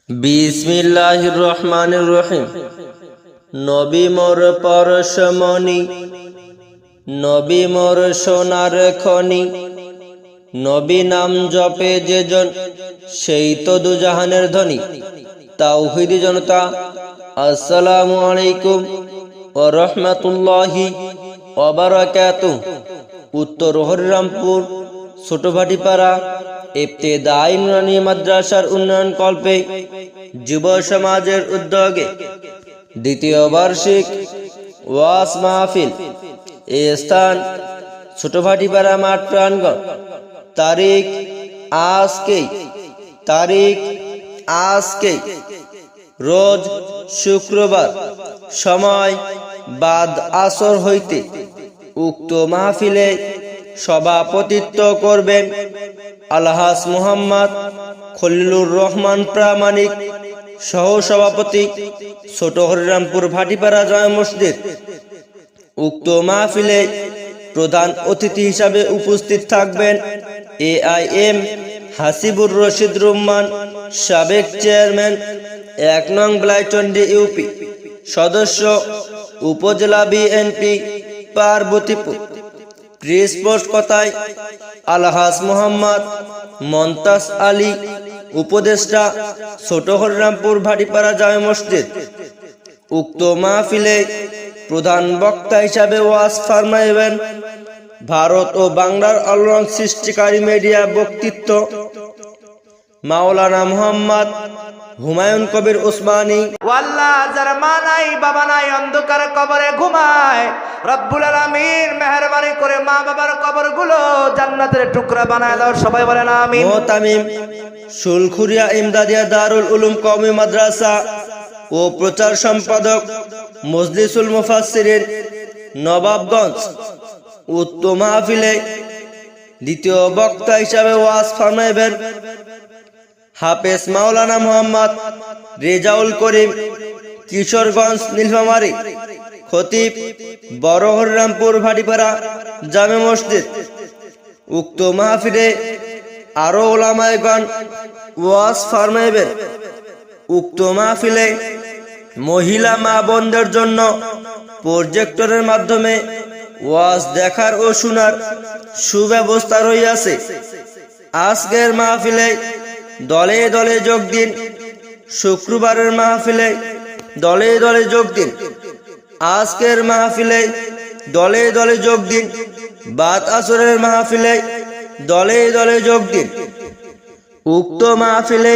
বিসমিল্লাহির রহমানির রহিম। নবী মোর পরশমণি, নবী মোর সোনার খনি, নবী নাম জপে যেজন সেই তো দুজাহানের ধনী। তাওহীদি জনতা, আসসালামু আলাইকুম ওয়া রাহমাতুল্লাহি ওয়া বারাকাতুহু। উত্তর হরিরামপুর ছোটভাটিপাড়া ইবতেদায়ী নুরানী মাদ্রাসার উন্নয়ন কল্পে যুব সমাজের উদ্যোগে দ্বিতীয় বার্ষিক ওয়াজ মাহফিল। এই স্থান ছোটভাটিপাড়া মাঠ প্রাঙ্গণ। তারিখ আজকেই রোজ শুক্রবার, সময় বাদ আসর হইতে। উক্ত মাহফিলে সভাপতিত্ব করবেন আলহাজ মুহাম্মদ খলিলুর রহমান প্রামাণিক, সহ সভাপতি ছোট হরিরামপুর ভাটিপাড়া জয় মসজিদ। উক্ত মাহফিলে প্রধান অতিথি হিসাবে উপস্থিত থাকবেন AIM হাসিবুর রশিদ রুম্মান, সাবেক চেয়ারম্যান 1 নং ব্লাইচন্ডি ইউপি, সদস্য উপজেলা বিএনপি পার্বতীপুর। ক্রিস পোস্ট কথায় আলহাজ মোহাম্মদ মন্তাজ আলী, উপদেষ্টা ছোট হরিরামপুর ভাটিপাড়া জামে মসজিদ। উক্ত মাহফিলে প্রধান বক্তা হিসাবে ওয়াজ ফরমাইবেন ভারত ও বাংলার অলরং সৃষ্টিকারী মিডিয়া ব্যক্তিত্ব মাওলানা মুহাম্মদ হুমায়ুন কবির উসমানী। ওয়াল্লাহ যারা মা নাই বাবা নাই অন্ধকার কবরে ঘুমায়, রব্বুল আলামিন মেহেরবানি করে মা বাবার কবরগুলো জান্নাতের টুকরা বানায় দাও, সবাই বলেন আমিন। মোহতামিম শুলখুরিয়া ইমদাদিয়া দারুল উলুম কওমি মাদ্রাসা ও প্রচার সম্পাদক মজলিসুল মুফাসসিরিন নবাবগঞ্জ। উক্ত মাহফিলে দ্বিতীয় বক্তা হিসাবে ওয়াজ ফরমাইবেন হাফেজ মাওলানা মুহাম্মদ রেজাউল করিম, কিশোরগঞ্জ নীলফামারী, খতিব বড় হরিরামপুর ভাটিপাড়া জামে মসজিদ। উক্ত মাহফিলে আরো উলামায়ে-গণ ওয়াজ ফরমাইবেন। উক্ত মাহফিলে মহিলা মা বোনদের জন্য প্রজেক্টরের মাধ্যমে ওয়াজ দেখার ও শোনার সুব্যবস্থা রইয়াছে। আজকের মাহফিলে দলে দলে যোগ দিন। শুক্রবারের মাহফিলে দলে দলে যোগ দিন। আজকের মাহফিলে দলে দলে যোগ দিন। বাদ আসরের মাহফিলে দলে দলে যোগ দিন। উক্ত মাহফিলে